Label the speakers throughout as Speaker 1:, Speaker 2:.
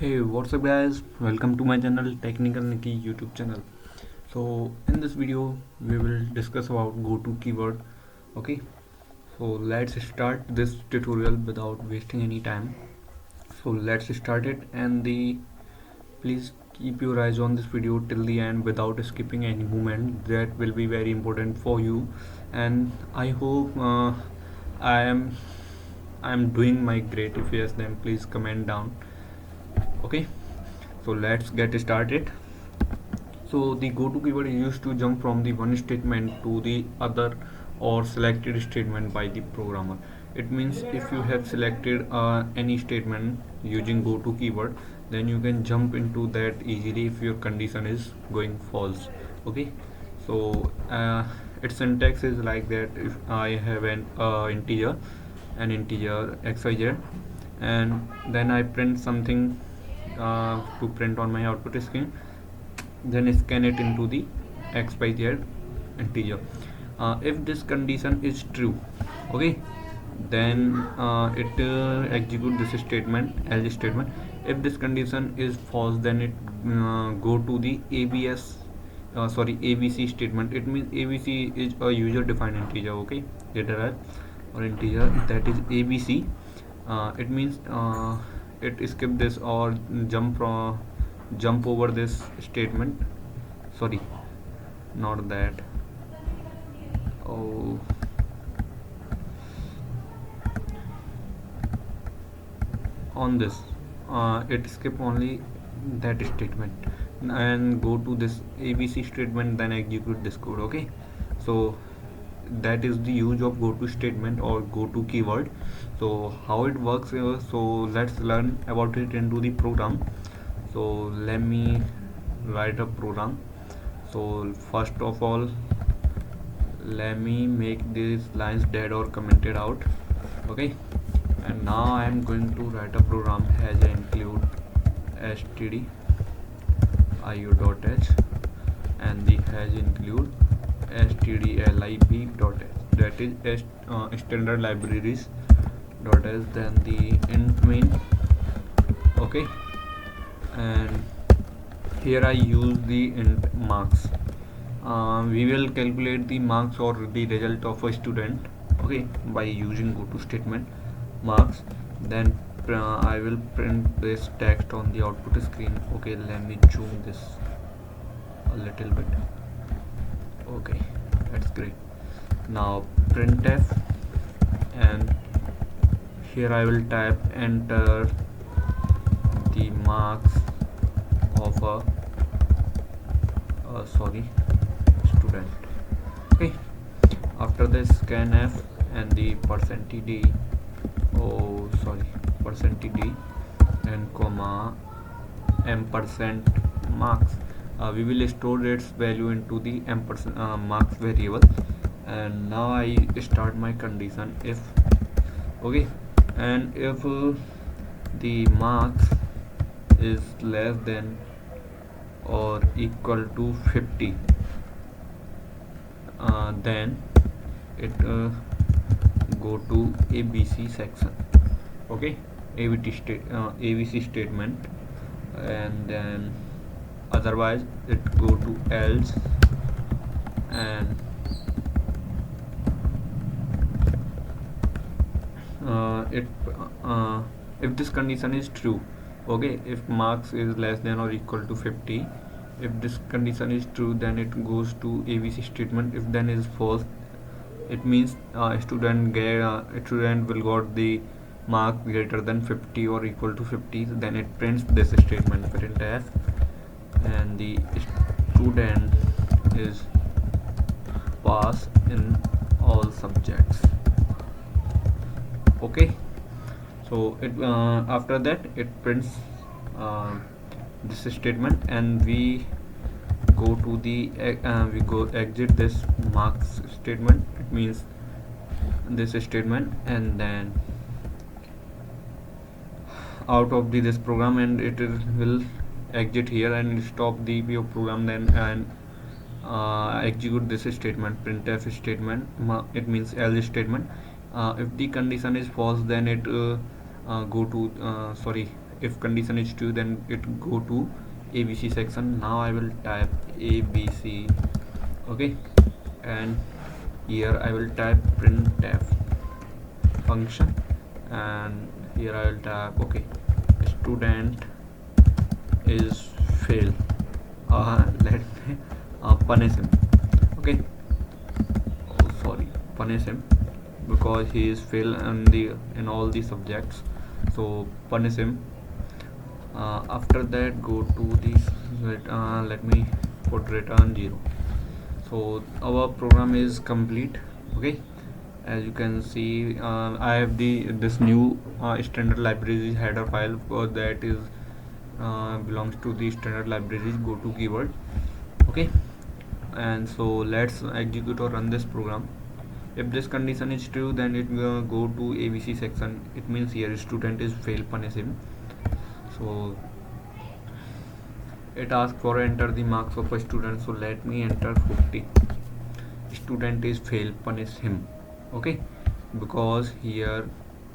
Speaker 1: Hey, what's up guys? Welcome to my channel Technical Nikki YouTube channel. So in this video we will discuss about go-to keyword. Okay, so let's start this tutorial without wasting any time. So let's start it, and please keep your eyes on this video till the end without skipping any moment. That will be very important for you, and I hope I am I am doing my great. If yes, then please comment down. Okay, so let's get started. So the go to keyword is used to jump from the one statement to the other or selected statement by the programmer. It means if you have selected any statement using go to keyword, then you can jump into that easily if your condition is going false. Okay, so its syntax is like that. If I have an integer xyz, and then I print something to print on my output screen, then scan it into the xyz integer. If this condition is true, okay, then it execute this statement, else statement. If this condition is false, then it go to the abc statement. It means abc is a user defined integer. Okay, literal or integer, that is abc. It means it skip this or jump over this statement. Sorry, not that. Oh, on this, it skip only that statement and go to this abc statement, then execute this code. Okay, so that is the use of go to statement or go to keyword. So how it works, so let's learn about it into the program. So let me write a program. So first of all, let me make these lines dead or commented out. Okay, and now I am going to write a program as include std io.h, and the has include stdlib.h, that is standard libraries dot h, then the int main. Okay, and here I use the int marks. We will calculate the marks or the result of a student, okay, by using go to statement marks. Then I will print this text on the output screen. Okay, let me zoom this a little bit. Okay, that's great. Now printf, and here I will type enter the marks of a student. Okay, after this scanf and the percent d, percent d and comma ampersand marks. We will store its value into the ampersand marks variable. And now I start my condition if, okay, and if the marks is less than or equal to 50, then it go to abc section. Okay, abc statement, and then otherwise it go to else, and it if this condition is true, okay, if marks is less than or equal to 50, if this condition is true, then it goes to abc statement. If then is false, it means student will got the mark greater than 50 or equal to 50, then it prints this statement printf, and the student is pass in all subjects. Okay, so it after that it prints this statement, and we go to the we go exit this marks statement. It means this statement, and then out of this program, and it will exit here and stop the your program, then and execute this statement printf statement. It means else statement. If the condition is false, then it go to if condition is true, then it go to ABC section. Now I will type ABC, okay, and here I will type printf function, and here I will type, okay, student is fail. Let me punish him, okay. Oh, sorry, punish him because he is fail in all the subjects, so punish him. After that, go to this, let me put return 0. So our program is complete, okay. As you can see, I have this new standard libraries header file, because that is belongs to the standard libraries go to keyword, okay. And so let's execute or run this program. If this condition is true, then it will go to ABC section. It means here student is fail, punish him. So it asks for enter the marks of a student, so let me enter 50. Student is fail, punish him, okay, because here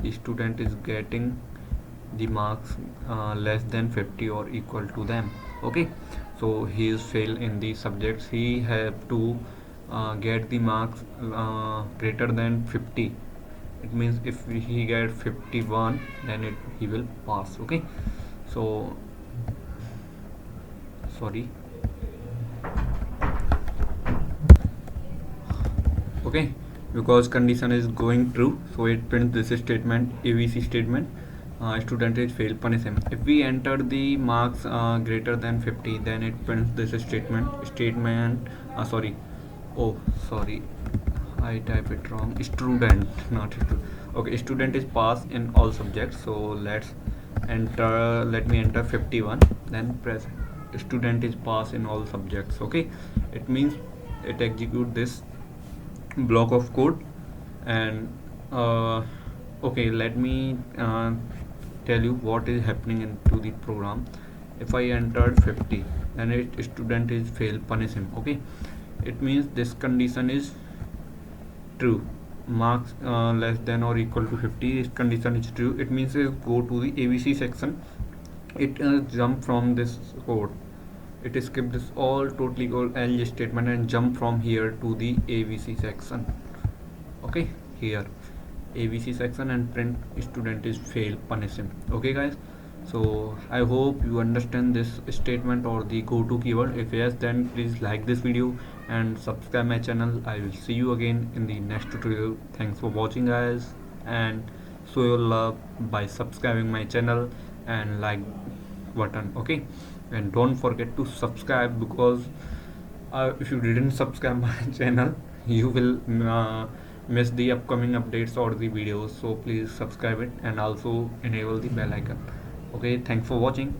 Speaker 1: student is getting the marks less than 50 or equal to them, okay. So he is fail in the subjects, he have to get the marks greater than 50. It means if he get 51, then he will pass, okay. So sorry, okay, because condition is going true, so it prints this statement, ABC statement, student is fail, punish him. If we enter the marks greater than 50, then it prints this statement, sorry, oh sorry, I type it wrong, student, not student. Okay, student is pass in all subjects, so let me enter 51, then press student is pass in all subjects, okay. It means it execute this block of code. And okay, let me tell you what is happening into the program. If I entered 50, then student is fail, punish him, okay. It means this condition is true, marks less than or equal to 50, this condition is true. It means go to the ABC section. It jump from this code, it skip this all totally all else statement and jump from here to the ABC section, okay. Here ABC section and print student is fail, punish him, okay guys. So I hope you understand this statement or the go to keyword. If yes, then please like this video and subscribe my channel. I will see you again in the next tutorial. Thanks for watching guys, and show your love by subscribing my channel and like button, okay. And don't forget to subscribe, because if you didn't subscribe my channel, you will miss the upcoming updates or the videos. So please subscribe it and also enable the bell icon, okay. Thanks for watching.